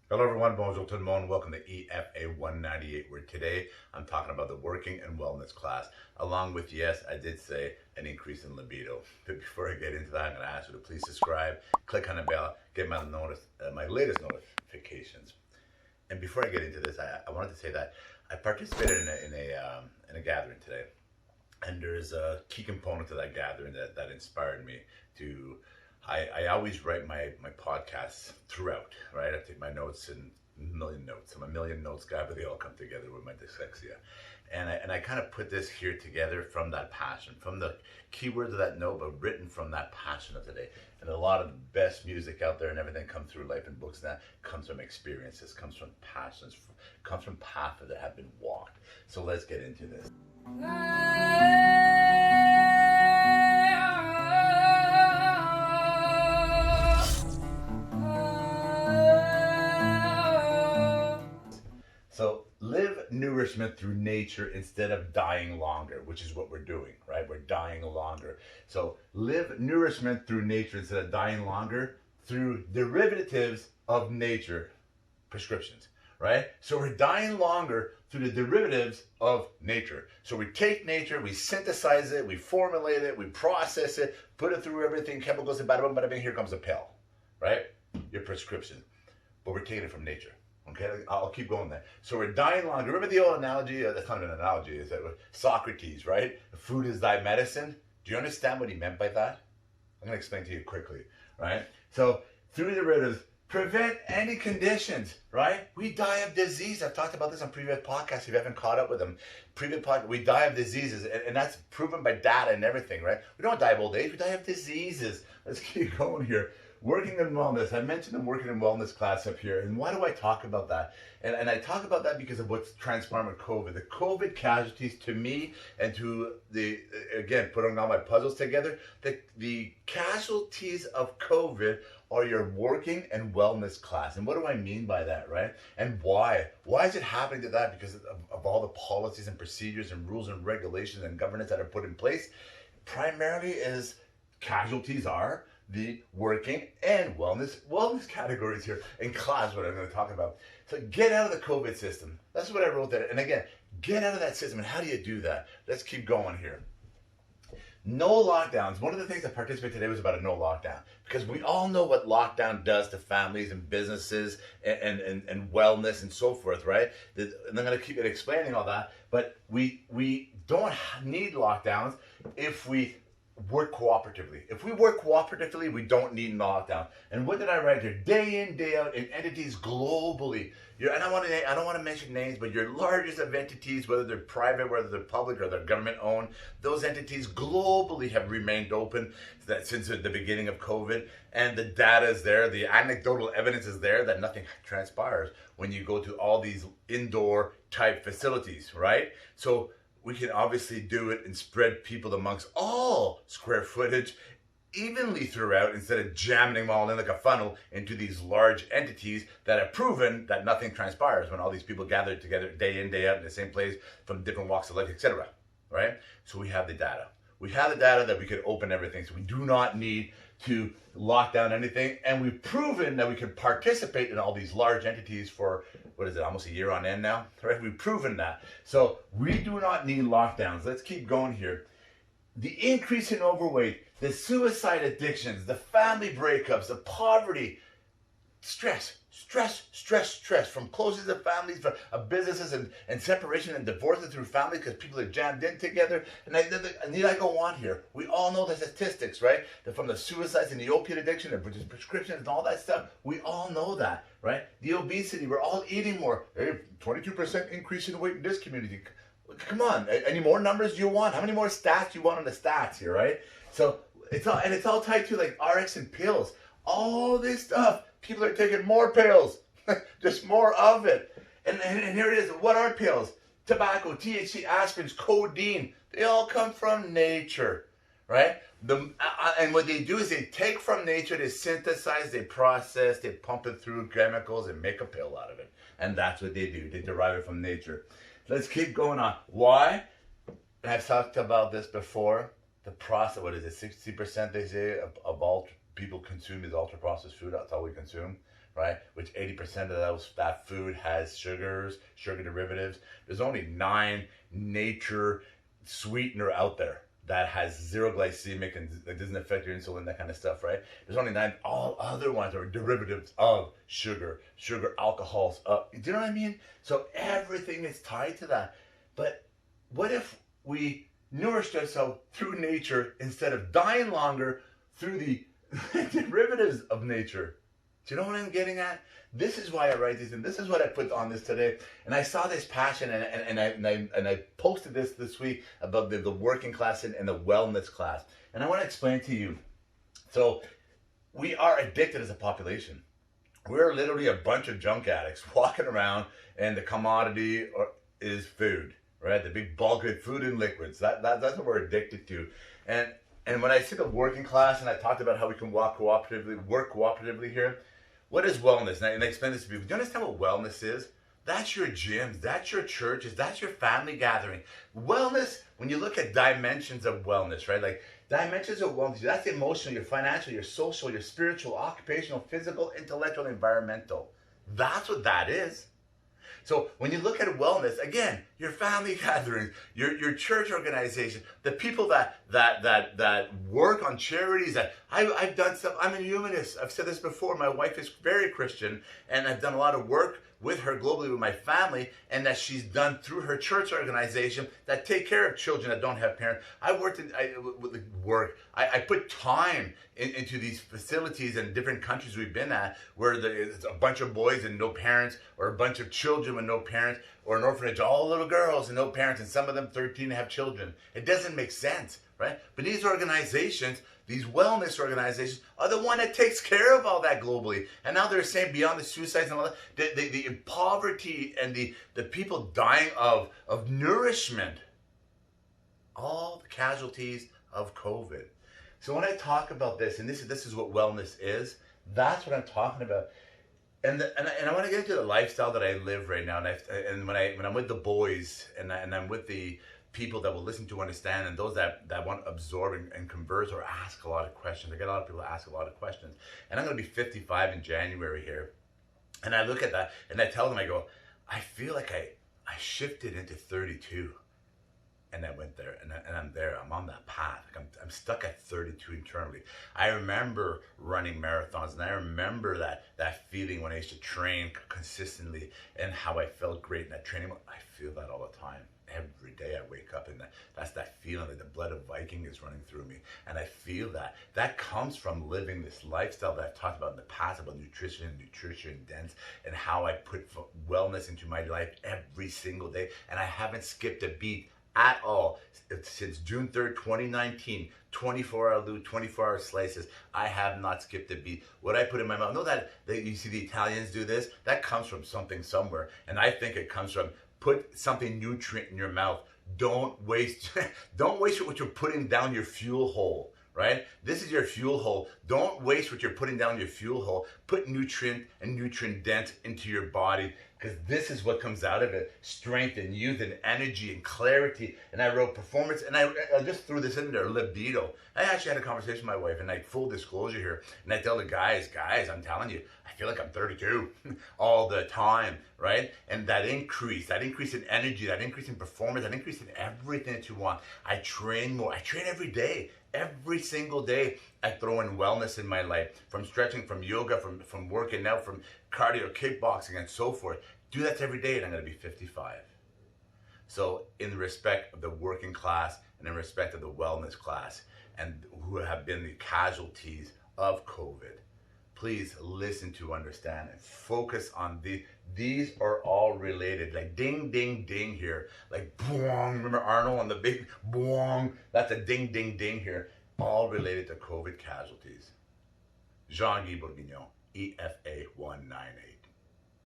Hello everyone, bonjour tout le monde. Welcome to EFA 198, where today I'm talking about the working and wellness class, along with, yes, I did say an increase in libido. But before I get into that, I'm going to ask you to please subscribe, click on the bell, get my latest notifications. And before I get into this, I wanted to say that I participated in a gathering today, and there's a key component to that gathering that inspired me to. I always write my podcasts throughout, right? I take my notes in a million notes. I'm a million notes guy, but they all come together with my dyslexia. And I kind of put this here together from that passion, from the keywords of that note, but written from that passion of today. And a lot of the best music out there and everything comes through life and books now comes from experiences, comes from passions, comes from paths that have been walked. So let's get into this. So live nourishment through nature instead of dying longer, which is what we're doing, right? We're dying longer. So live nourishment through nature instead of dying longer through derivatives of nature, prescriptions, right? So we're dying longer through the derivatives of nature. So we take nature, we synthesize it, we formulate it, we process it, put it through everything, chemicals, and bada bing, bada bing, here comes a pill, right? Your prescription. But we're taking it from nature. Okay, I'll keep going there. So we're dying longer. Remember the old analogy? That's not an analogy. Is that Socrates, right? Food is thy medicine. Do you understand what he meant by that? I'm going to explain to you quickly, right? So through the derivatives, prevent any conditions, right? We die of disease. I've talked about this on previous podcasts. If you haven't caught up with them, previous podcast, we die of diseases, and that's proven by data and everything, right? We don't die of old age. We die of diseases. Let's keep going here. Working in wellness. I mentioned the working in wellness class up here. And why do I talk about that? And I talk about that because of what's transpired with COVID. The COVID casualties to me and to again, putting all my puzzles together, the casualties of COVID are your working and wellness class. And what do I mean by that, right? And why? Why is it happening to that? Because of all the policies and procedures and rules and regulations and governance that are put in place. Primarily is casualties are the working and wellness categories here in class, what I'm going to talk about. So get out of the COVID system. That's what I wrote there. And again, get out of that system. And how do you do that? Let's keep going here. No lockdowns. One of the things I participated today was about a no lockdown, because we all know what lockdown does to families and businesses and wellness and so forth, right? And I'm going to keep it explaining all that, but we don't need lockdowns if we work cooperatively. If we work cooperatively, we don't need lockdown. And what did I write here? Day in, day out, in entities globally. And I don't want to mention names, but your largest of entities, whether they're private, whether they're public, or they're government owned, those entities globally have remained open since the beginning of COVID. And the data is there, the anecdotal evidence is there that nothing transpires when you go to all these indoor type facilities, right? So we can obviously do it and spread people amongst all square footage evenly throughout instead of jamming them all in like a funnel into these large entities that have proven that nothing transpires when all these people gather together day in, day out in the same place from different walks of life, etc. Right? So we have the data. We have the data that we could open everything. So we do not need to lock down anything. And we've proven that we can participate in all these large entities for, what is it, almost a year on end now? Right? We've proven that. So we do not need lockdowns. Let's keep going here. The increase in overweight, the suicide addictions, the family breakups, the poverty, stress from closings of families, from businesses and separation and divorces through families because people are jammed in together. And I need I go on here. We all know the statistics, right? That from the suicides and the opiate addiction and prescriptions and all that stuff, we all know that, right? The obesity, we're all eating more. Hey, 22% increase in weight in this community. Come on, any more numbers do you want? How many more stats do you want on the stats here, right? So it's all tied to like RX and pills. All this stuff. People are taking more pills, just more of it. And here it is. What are pills? Tobacco, THC, aspirins, codeine. They all come from nature, right? And what they do is they take from nature, they synthesize, they process, they pump it through chemicals and make a pill out of it. And that's what they do. They derive it from nature. Let's keep going on. Why? And I've talked about this before. The process, what is it, 60% they say of all people consume is ultra processed food. That's all we consume, right? Which 80% of that food has sugars, sugar derivatives. There's only 9 nature sweetener out there that has zero glycemic and it doesn't affect your insulin, that kind of stuff, right? There's only 9. All other ones are derivatives of sugar, alcohols. Do you know what I mean? So everything is tied to that. But what if we nourished ourselves through nature instead of dying longer through the derivatives of nature? Do you know what I'm getting at? This is why I write these, and this is what I put on this today. And I saw this passion, and I posted this week about the working class and the wellness class. And I want to explain to you. So we are addicted as a population. We're literally a bunch of junk addicts walking around, and the commodity is food, right? The big bulk of food and liquids. That's what we're addicted to. And when I see the working class, and I talked about how we can work cooperatively here. What is wellness? And I explain this to people. Do you understand what wellness is? That's your gyms, that's your churches, that's your family gathering. Wellness, when you look at dimensions of wellness, right? Like dimensions of wellness, that's emotional, your financial, your social, your spiritual, occupational, physical, intellectual, environmental. That's what that is. So when you look at wellness, again, your family gatherings, your church organization, the people that work on charities, that I've done stuff. I'm a humanist. I've said this before. My wife is very Christian, and I've done a lot of work with her globally with my family, and that she's done through her church organization that take care of children that don't have parents. I put time into these facilities in different countries we've been at, where it's a bunch of boys and no parents, or a bunch of children with no parents, or an orphanage, all little girls and no parents, and some of them 13 have children. It doesn't make sense, right? But these organizations, these wellness organizations, are the one that takes care of all that globally. And now they're saying beyond the suicides and all that, the poverty and the people dying of nourishment, all the casualties of COVID. So when I talk about this, and this is what wellness is, that's what I'm talking about. And I want to get into the lifestyle that I live right now. And when I'm with the boys, and I'm with the people that will listen to, understand, and those that want to absorb and converse or ask a lot of questions. I get a lot of people that ask a lot of questions. And I'm going to be 55 in January here. And I look at that and I tell them, I go, I feel like I shifted into 32. And I went there, and I'm there. I'm on that path. Like I'm stuck at 32 internally. I remember running marathons, and I remember that feeling when I used to train consistently, and how I felt great in that training. I feel that all the time. Every day I wake up, and that's that feeling that the blood of Viking is running through me, and I feel that comes from living this lifestyle that I've talked about in the past, about nutrition dense, and how I put wellness into my life every single day, and I haven't skipped a beat at all since June 3rd, 2019. 24-hour Lou, 24-hour slices. I have not skipped a beat. What I put in my mouth, know that you see the Italians do this? That comes from something somewhere. And I think it comes from put something nutrient in your mouth. Don't waste what you're putting down your fuel hole. Right? This is your fuel hole. Don't waste what you're putting down your fuel hole. Put nutrient and nutrient dense into your body, because this is what comes out of it. Strength and youth and energy and clarity. And I wrote performance, and I just threw this in there, libido. I actually had a conversation with my wife, and full disclosure here, and I tell the guys, I'm telling you, I feel like I'm 32 all the time, right? And that increase in energy, that increase in performance, that increase in everything that you want. I train more. I train every day. Every single day, I throw in wellness in my life, from stretching, from yoga, from working out, from cardio, kickboxing, and so forth. Do that every day, and I'm going to be 55. So in respect of the working class, and in respect of the wellness class, and who have been the casualties of COVID, please listen to, understand, and focus on these are all related. Like ding, ding, ding here. Like boom. Remember Arnold on the big boom? That's a ding, ding, ding here. All related to COVID casualties. Jean-Guy Bourguignon, EFA 198.